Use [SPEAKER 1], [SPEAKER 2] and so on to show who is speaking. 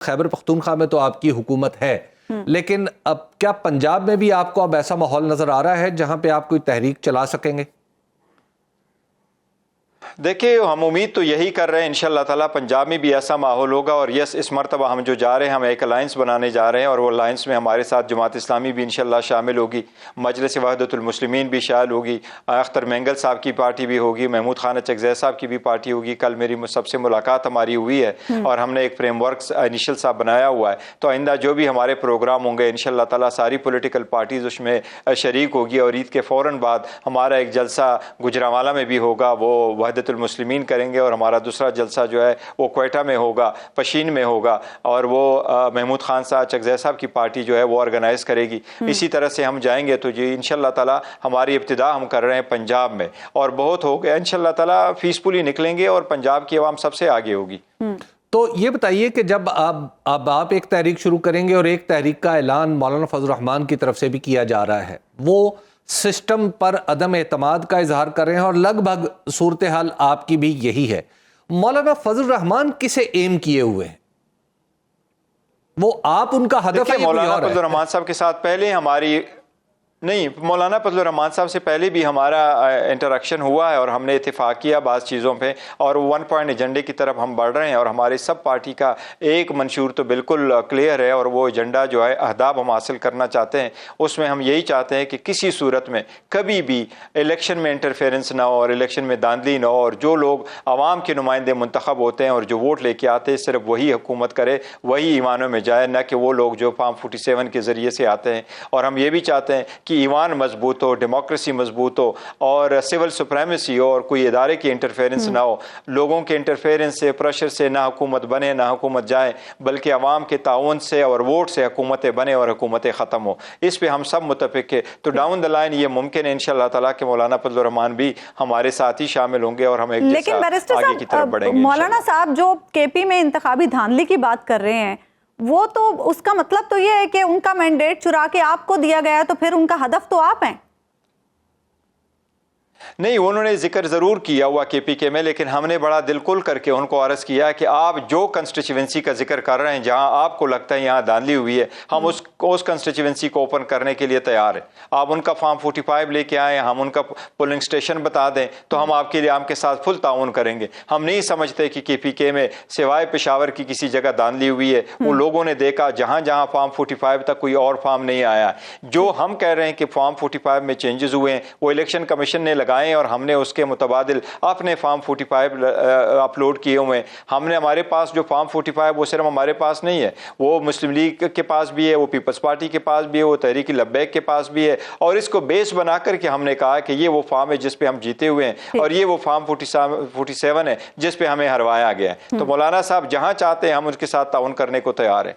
[SPEAKER 1] खैबर पख्तूनख्वा में तो आपकी हुकूमत है, लेकिन अब क्या पंजाब में भी आपको अब ऐसा माहौल नजर आ रहा है जहां पे आप कोई तहरीक चला सकेंगे?
[SPEAKER 2] देखिए, हम उम्मीद तो यही कर रहे हैं इंशाअल्लाह ताला पंजाब में भी ऐसा माहौल होगा। और यस, इस मरतबा हम जो जा रहे हैं, हम एक अलायंस बनाने जा रहे हैं और वो अलायंस में हमारे साथ जमात इस्लामी भी इंशाअल्लाह शामिल होगी, मजलिस वहदतुल मुस्लिमीन भी शामिल होगी, अख्तर मेंगल साहब की पार्टी भी होगी, महमूद खान चकज़ई साहब की भी पार्टी होगी। कल मेरी सबसे मुलाकात हमारी हुई है और हमने एक फ्रेमवर्क इनिशियल सा बनाया हुआ है। तो आइंदा जो भी हमारे प्रोग्राम होंगे इंशाअल्लाह ताला सारी पॉलिटिकल पार्टीज़ उसमें शरीक होगी। और ईद के फ़ौरन बाद हमारा एक जलसा गुजरांवाला में भी होगा, वो वहदतुल मुस्लिमीन करेंगे। और हमारा दूसरा जलसा जो है वो क्वेटा में होगा, पशीन में होगा, और वो महमूद खान साहब चकज़ई साहब की पार्टी जो है वो ऑर्गेनाइज करेगी। इसी तरह से हम जाएंगे। तो जी इंशाअल्लाह ताला हमारी इब्तिदा हम कर रहे हैं पंजाब में, और बहुत हो गया इंशाअल्लाह ताला पीसफुली निकलेंगे और पंजाब की आवाम सबसे आगे होगी।
[SPEAKER 1] तो ये बताइए कि जब आप एक तहरीक शुरू करेंगे और एक तहरीक का ऐलान मौलाना फजल रहमान की तरफ से भी किया जा रहा है, वो सिस्टम पर अदम एतमाद का इजहार कर रहे हैं और लगभग सूरत हाल आपकी भी यही है। मौलाना फजल रहमान किसे एम किए हुए हैं? वो आप उनका हदफ है?
[SPEAKER 2] मौलाना फजल रहमान साहब के साथ पहले हमारी नहीं, मौलाना फजल रहमान साहब से पहले भी हमारा इंटरेक्शन हुआ है और हमने इत्तेफाक किया बाज़ चीज़ों पे, और वन पॉइंट एजेंडे की तरफ हम बढ़ रहे हैं। और हमारे सब पार्टी का एक मंशूर तो बिल्कुल क्लियर है, और वो एजेंडा जो है अहदाफ हम हासिल करना चाहते हैं, उसमें हम यही चाहते हैं कि किसी सूरत में कभी भी इलेक्शन में इंटरफेरेंस ना हो और इलेक्शन में धांधली ना हो, और जो लोग आवाम के नुमाइंदे मुंतखब होते हैं और जो वोट लेके आते हैं सिर्फ वही हुकूमत करे, वही ईमानों में जाए, न कि वो लोग जो फॉर्म 47 के ज़रिए से आते हैं। और हम ये भी चाहते हैं कि ईमान मजबूत हो, डेमोक्रेसी मजबूत हो, और सिविल सुप्रीमेसी हो, और कोई इदारे की इंटरफेरेंस ना हो। लोगों के इंटरफेरेंस से, प्रेशर से ना हुकूमत बने ना हुकूमत जाए, बल्कि अवाम के ताउन से और वोट से हुकूमतें बने और हुकूमतें ख़त्म हो। इस पर हम सब मुतफिक है। तो डाउन द लाइन ये मुमकिन है इंशाअल्लाह ताला कि मौलाना फजल रहमान भी हमारे साथ ही शामिल होंगे और हम एक आगे की तरफ बढ़ेंगे।
[SPEAKER 3] मौलाना साहब जो केपी में इंतखाबी धांधली की बात कर रहे हैं, वो तो उसका मतलब तो ये है कि उनका मैंडेट चुरा के आपको दिया गया, तो फिर उनका हदफ तो आप हैं।
[SPEAKER 2] नहीं, उन्होंने जिक्र ज़रूर किया हुआ KPK में, लेकिन हमने बड़ा दिलकुल करके उनको अर्ज़ किया कि आप जो कंस्टिट्यूएंसी का जिक्र कर रहे हैं, जहां आपको लगता है यहाँ धांधली हुई है, हम उस कंस्टिट्यूएंसी को ओपन करने के लिए तैयार हैं। आप उनका फॉर्म 45 लेके आए, हम उनका पोलिंग स्टेशन बता दें, तो हम आपके साथ फुल ताउन करेंगे। हम नहीं समझते कि KPK में सिवाय पेशावर की किसी जगह धांधली हुई है। उन लोगों ने देखा जहाँ जहाँ फॉर्म 45 तक कोई और फॉर्म नहीं आया। जो हम कह रहे हैं कि फॉर्म 45 में चेंजेस हुए हैं, वो इलेक्शन कमीशन ने लगाए और हमने उसके मुतबादिल अपने फॉर्म 45 अपलोड किए हुए हैं। हमने हमारे पास जो फॉर्म 45 वो सिर्फ हमारे पास नहीं है, वो मुस्लिम लीग के पास भी है, वो पीपल्स पार्टी के पास भी है, वो तहरीक लब्बैक के पास भी है। और इसको बेस बना करके हमने कहा कि ये वो फॉर्म है जिस पे हम जीते हुए हैं, और ये वो फॉर्म 47 है जिस पे हमें हरवाया गया है। तो मौलाना साहब जहां चाहते हैं हम उसके साथ ताउन करने को तैयार है।